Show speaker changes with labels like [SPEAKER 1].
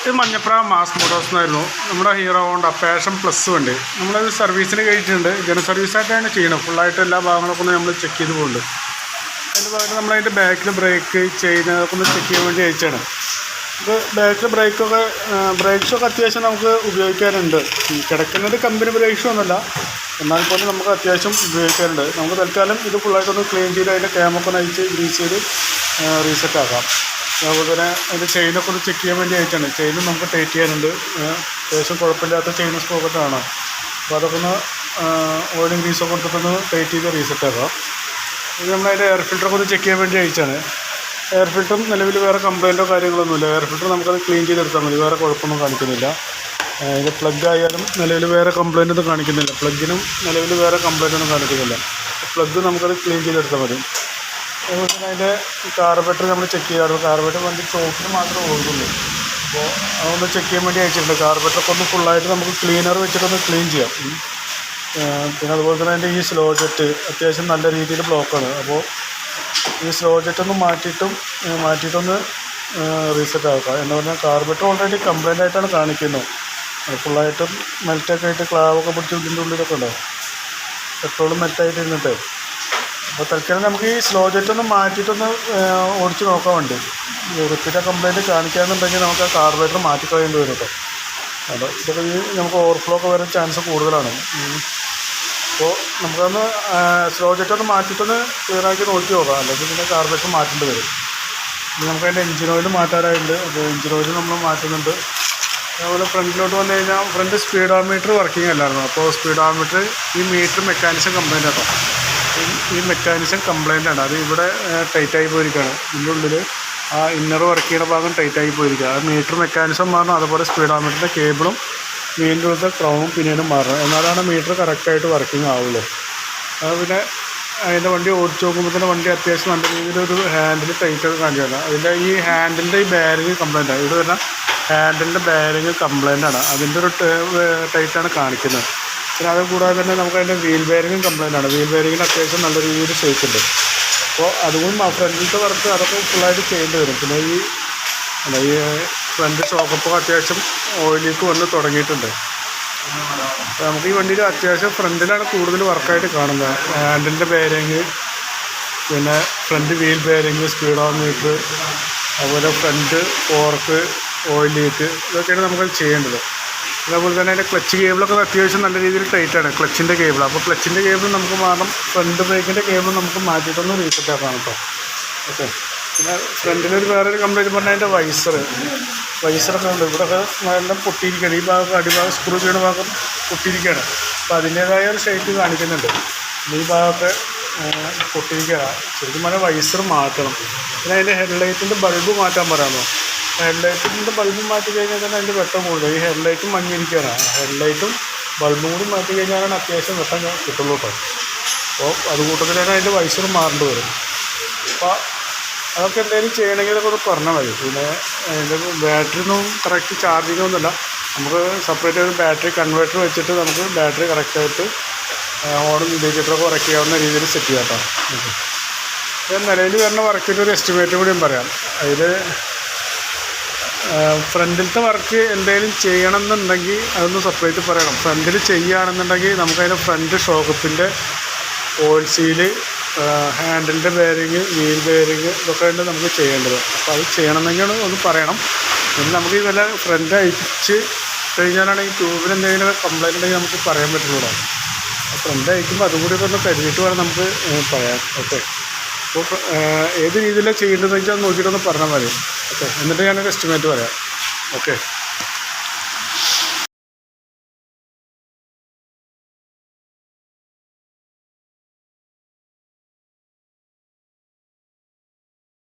[SPEAKER 1] ഇത് Manjapra mass Motors എന്നായിരുന്നു നമ്മുടെ ഹീറോ ഹോണ്ട പാഷൻ പ്ലസ് വണ്ടി. നമ്മളത് സർവീസിന് കഴിച്ചിട്ടുണ്ട്. ജന സർവീസായിട്ടാണ് ചെയ്യണം. ഫുള്ളായിട്ട് എല്ലാ ഭാഗങ്ങളൊക്കെ ഒന്ന് നമ്മൾ ചെക്ക് ചെയ്ത് പോകുന്നുണ്ട്. അതിൻ്റെ ഭാഗത്ത് നമ്മളതിൻ്റെ ബാക്കിൽ ബ്രേക്ക് ചെയിൻ അതൊക്കെ ഒന്ന് ചെക്ക് ചെയ്യാൻ വേണ്ടി അയച്ചാണ്. ഇത് ബാക്കിൽ ബ്രേക്സൊക്കെ അത്യാവശ്യം നമുക്ക് ഉപയോഗിക്കാറുണ്ട്. കിടക്കുന്നത് കമ്പനി ബ്രേക്സും ഒന്നുമല്ല, എന്നാൽ പോലും നമുക്ക് അത്യാവശ്യം ഉപയോഗിക്കാറുണ്ട്. നമുക്ക് തൽക്കാലം ഇത് ഫുള്ളായിട്ടൊന്ന് ക്ലീൻ ചെയ്ത് അതിൻ്റെ ക്യാമൊക്കെ ഒന്ന് അയച്ച് ഗ്രീസ് ചെയ്ത് റീസെറ്റ് ആക്കാം. അതുപോലെ തന്നെ അതിൻ്റെ ചെയിനൊക്കെ ഒന്ന് ചെക്ക് ചെയ്യാൻ വേണ്ടി അയച്ചാണ്. ചെയിനും നമുക്ക് ടൈറ്റ് ചെയ്യാനുണ്ട്. അത്യാവശ്യം കുഴപ്പമില്ലാത്ത ചെയിൻ സ്പോക്കറ്റാണ്. അപ്പോൾ അതൊക്കെ ഒന്ന് ഓയിലും ഗ്രീസൊക്കെ കൊടുത്തിട്ടൊന്ന് ടൈറ്റ് ചെയ്ത് റീസെറ്റ് ആക്കാം. ഇത് നമ്മളതിൻ്റെ എയർ ഫിൽറ്ററൊക്കെ ഒന്ന് ചെക്ക് ചെയ്യാൻ വേണ്ടി അയച്ചാണ്. എയർ ഫിൽറ്ററും നിലവിൽ വേറെ കംപ്ലയിൻറ്റോ കാര്യങ്ങളൊന്നുമില്ല. എയർ ഫിൽറ്റർ നമുക്കത് ക്ലീൻ ചെയ്തെടുത്താൽ മതി, വേറെ കുഴപ്പമൊന്നും കാണിക്കുന്നില്ല. അതിൻ്റെ പ്ലഗ് ആയാലും നിലവിൽ വേറെ കംപ്ലയിൻ്റ് ഒന്നും കാണിക്കുന്നില്ല. പ്ലഗിനും നിലവിൽ വേറെ കംപ്ലയിൻ്റ് ഒന്നും കാണിക്കുന്നില്ല. പ്ലഗ് നമുക്കത് ക്ലീൻ ചെയ്തെടുത്താൽ മതി. അതുപോലെ തന്നെ അതിൻ്റെ കാർബറേറ്റർ നമ്മൾ ചെക്ക് ചെയ്യാറുണ്ട്. കാർബറേറ്റർ വണ്ടി ചോക്കിന് മാത്രമേ ഓടുള്ളൂ. അപ്പോൾ അതൊന്ന് ചെക്ക് ചെയ്യാൻ വേണ്ടി അയച്ചിട്ടുണ്ട്. കാർബറേറ്ററൊക്കെ ഒന്ന് ഫുള്ളായിട്ട് നമുക്ക് ക്ലീനർ വെച്ചിട്ടൊന്ന് ക്ലീൻ ചെയ്യാം. പിന്നെ അതുപോലെ തന്നെ അതിൻ്റെ ഈ സ്ലോ ജെറ്റ് അത്യാവശ്യം നല്ല രീതിയിൽ ബ്ലോക്കാണ്. അപ്പോൾ ഈ സ്ലോ ജെറ്റൊന്ന് മാറ്റിയിട്ടൊന്ന് റീസെറ്റ് ആക്കുക. എന്ന് പറഞ്ഞാൽ കാർബറേറ്റർ ഓൾറെഡി കംപ്ലൈൻ്റ് ആയിട്ടാണ് കാണിക്കുന്നത്. ഫുള്ളായിട്ടും മെൽറ്റൊക്കെ ആയിട്ട് ക്ലാവൊക്കെ പിടിച്ച് ഇതിൻ്റെ ഉള്ളിലൊക്കെ ഉണ്ടാവും. പെട്രോളും മെൽറ്റായിട്ട് ഇരുന്നിട്ട്. അപ്പോൾ തൽക്കാലം നമുക്ക് ഈ സ്ലോ ജെറ്റൊന്ന് മാറ്റിയിട്ടൊന്ന് ഓടിച്ച് നോക്കാൻ വേണ്ടി റിപ്പീറ്റ് കംപ്ലൈൻറ്റ് കാണിക്കാമെന്നുണ്ടെങ്കിൽ നമുക്ക് ആ കാർബറേറ്റർ മാറ്റിക്കളയേണ്ടി വരും കേട്ടോ. അപ്പോൾ ഇതൊക്കെ നമുക്ക് ഓവർഫ്ലോ ഒക്കെ വരാൻ ചാൻസ് കൂടുതലാണ്. അപ്പോൾ നമുക്കൊന്ന് സ്ലോ ജെറ്റൊന്ന് മാറ്റിയിട്ടൊന്ന് ക്ലിയറാക്കി നോക്കി നോക്കാം. അല്ലെങ്കിൽ പിന്നെ കാർബറേറ്റർ മാറ്റേണ്ടി വരും. ഇനി നമുക്ക് അതിൻ്റെ എഞ്ചിൻ ഓയിൽ മാറ്റാറായിട്ടുണ്ട്. അപ്പോൾ എഞ്ചിൻ ഓയിൽ നമ്മൾ മാറ്റുന്നുണ്ട്. അതുപോലെ ഫ്രണ്ടിലോട്ട് വന്നു കഴിഞ്ഞാൽ ഫ്രണ്ട് സ്പീഡോമീറ്റർ വർക്കിംഗ് അല്ലായിരുന്നു. അപ്പോൾ സ്പീഡോമീറ്റർ ഈ മീറ്റർ മെക്കാനിസം കംപ്ലൈൻ്റ് ആട്ടോ. ഈ മെക്കാനിസം കംപ്ലൈൻ്റ് ആണ്. അത് ഇവിടെ ടൈറ്റായി പോയിരിക്കുകയാണ്. ഇതിൻ്റെ ഉള്ളിൽ ആ ഇന്നർ വർക്ക് ചെയ്യുന്ന ഭാഗം ടൈറ്റായി പോയിരിക്കുക. ആ മീറ്റർ മെക്കാനിസം മാറണം. അതുപോലെ സ്പീഡോമീറ്ററിൻ്റെ കേബിളും വീണ്ടും ഉള്ളത്തെ ക്രൗണും പിന്നീടും മാറണം. എന്നാലാണ് മീറ്റർ കറക്റ്റായിട്ട് വർക്കിംഗ് ആവുള്ളൂ. അത് പിന്നെ അതിൻ്റെ വണ്ടി ഓടിച്ച് നോക്കുമ്പോൾ തന്നെ വണ്ടി അത്യാവശ്യം നല്ല രീതിയിലൊരു ഹാൻഡിൽ ടൈറ്റൊക്കെ കാണിക്കുകയാണ്. അതിൻ്റെ ഈ ഹാൻഡിലിൻ്റെ ഈ ബെയറിങ് കംപ്ലൈൻ്റ് ആണ്. ഇവിടെ വരുന്ന ഹാൻഡിലിൻ്റെ ബെയറിങ് കംപ്ലൈൻ്റ് ആണ്. അതിൻ്റെ ഒരു ടൈറ്റാണ് കാണിക്കുന്നത്. പിന്നെ അത് കൂടാതെ തന്നെ നമുക്ക് അതിൻ്റെ വീൽ ബെയറിങ്ങും കംപ്ലൈൻ്റ് ആണ്. വീൽ ബെയറിങ്ങിന് അത്യാവശ്യം നല്ല രീതിയിൽ ഷേക്ക് ഉണ്ട്. അപ്പോൾ അതുകൊണ്ട് ഫ്രണ്ടിലത്തെ വർക്ക് അതൊക്കെ ഫുള്ളായിട്ട് ചെയ്യേണ്ടി വരും. പിന്നെ ഈ ഫ്രണ്ട് ഷോക്കപ്പൊക്കെ അത്യാവശ്യം ഓയിലേക്ക് വന്ന് തുടങ്ങിയിട്ടുണ്ട്. അപ്പോൾ നമുക്ക് ഈ വണ്ടിയിൽ അത്യാവശ്യം ഫ്രണ്ടിലാണ് കൂടുതൽ വർക്കായിട്ട് കാണുന്നത്. ഹാൻഡിലിൻ്റെ ബെയറിങ്, പിന്നെ ഫ്രണ്ട് വീൽ ബെയറിങ്, സ്പീഡോമീറ്റർ, അതുപോലെ ഫ്രണ്ട് ഫോർക്ക്, ഓയിൽ ലീക്ക്, ഇതൊക്കെയാണ് നമുക്ക് ചെയ്യേണ്ടത്. അതേപോലെ തന്നെ അതിൻ്റെ ക്ലച്ച് കേബിളൊക്കെ അത്യാവശ്യം നല്ല രീതിയിൽ ടൈറ്റാണ്. ക്ലച്ചിൻ്റെ കേബിൾ. അപ്പോൾ ക്ലച്ചിൻ്റെ കേബിൾ നമുക്ക് മാറണം. ഫ്രണ്ട് ബ്രേക്കിൻ്റെ കേബിൾ നമുക്ക് മാറ്റിയിട്ടൊന്ന് റീസെറ്റ് ആക്കാം കേട്ടോ. ഓക്കെ. പിന്നെ ഫ്രണ്ടിലൊരു വേറൊരു കംപ്ലൈൻറ്റ് പറഞ്ഞാൽ അതിൻ്റെ വൈസറൊക്കെ ഉണ്ട്. ഇവിടെയൊക്കെ നല്ല പൊട്ടിയിരിക്കുകയാണ്. ഈ ഭാഗം അടിഭാഗം സ്ക്രൂ ചെയ്യുന്ന ഭാഗം പൊട്ടിയിരിക്കുകയാണ്. അപ്പോൾ അതിൻ്റേതായ ഒരു ഷേപ്പ് കാണിക്കുന്നുണ്ട്. ഈ ഭാഗമൊക്കെ പൊട്ടിയിരിക്കുകയാണ്. ശരിക്കും പറഞ്ഞാൽ വൈസർ മാറ്റണം. പിന്നെ അതിൻ്റെ ഹെഡ്ലൈറ്റിൻ്റെ ബൾബ് മാറ്റാൻ പറയാമോ? ഹെഡ്ലൈറ്റിൻ്റെ ബൾബ് മാറ്റി കഴിഞ്ഞാൽ തന്നെ അതിൻ്റെ വെട്ടം കൂടുതൽ. ഈ ഹെഡ്ലൈറ്റും മങ്ങിയിരിക്കുകയാണ്. ഹെഡ്ലൈറ്റും ബൾബും കൂടി മാറ്റി കഴിഞ്ഞാലാണ് അത്യാവശ്യം വെട്ടം കിട്ടുള്ളൂ കേട്ടോ. അപ്പോൾ അതുകൂട്ടത്തിൽ തന്നെ അതിൻ്റെ വൈസർ മാറേണ്ടി വരും. അപ്പോൾ അതൊക്കെ എന്തെങ്കിലും ചെയ്യണമെങ്കിൽ അതൊക്കെ ഒന്ന് പറഞ്ഞാൽ മതി. പിന്നെ അതിൻ്റെ ബാറ്ററി ഒന്നും കറക്റ്റ് ചാർജിങ് ഒന്നുമില്ല. നമുക്ക് സെപ്പറേറ്റ് ഒരു ബാറ്ററി കൺവേർട്ടർ വെച്ചിട്ട് നമുക്ക് ബാറ്ററി കറക്റ്റായിട്ട് ഓടും ഇൻഡിക്കേറ്ററൊക്കെ വർക്ക് ചെയ്യാവുന്ന രീതിയിൽ സെറ്റ് ചെയ്യാം കേട്ടോ. ഇത് നിലവിൽ വരുന്ന വർക്കിൻ്റെ ഒരു എസ്റ്റിമേറ്റ് കൂടിയും പറയാം. അതിൽ ഫ്രണ്ടിലത്തെ വർക്ക് എന്തെങ്കിലും ചെയ്യണമെന്നുണ്ടെങ്കിൽ അതൊന്ന് സെപ്പറേറ്റ് പറയണം. ഫ്രണ്ടിൽ ചെയ്യുകയാണെന്നുണ്ടെങ്കിൽ നമുക്കതിൻ്റെ ഫ്രണ്ട് ഷോക്കപ്പിൻ്റെ ഓയിൽ സീല്, ഹാൻഡിലിൻ്റെ ബെയറിങ്, വീൽ ബെയറിങ്, ഇതൊക്കെ ഉണ്ട് നമുക്ക് ചെയ്യേണ്ടത്. അപ്പോൾ അത് ചെയ്യണമെന്നെങ്കിൽ ഒന്ന് പറയണം. പിന്നെ നമുക്ക് ഈ വല്ല ഫ്രണ്ട് അയച്ച് കഴിഞ്ഞാലാണ് ഈ ട്യൂബിന് എന്തെങ്കിലും കംപ്ലൈൻറ്റ് ഉണ്ടെങ്കിൽ നമുക്ക് പറയാൻ പറ്റുള്ളൂ. അപ്പോൾ ഫ്രണ്ട് അയക്കുമ്പോൾ അതും കൂടി ഒന്ന് കരുതിയിട്ട് വേണം നമുക്ക് പറയാം. ഓക്കെ. അപ്പോൾ ഏത് രീതിയിലാണ് ചെയ്യേണ്ടതെന്ന് വെച്ചാൽ നോക്കിയിട്ടൊന്ന് പറഞ്ഞാൽ മതി. ഓക്കെ. എന്നിട്ട് ഞാനൊരു എസ്റ്റിമേറ്റ് പറയാം. ഓക്കെ.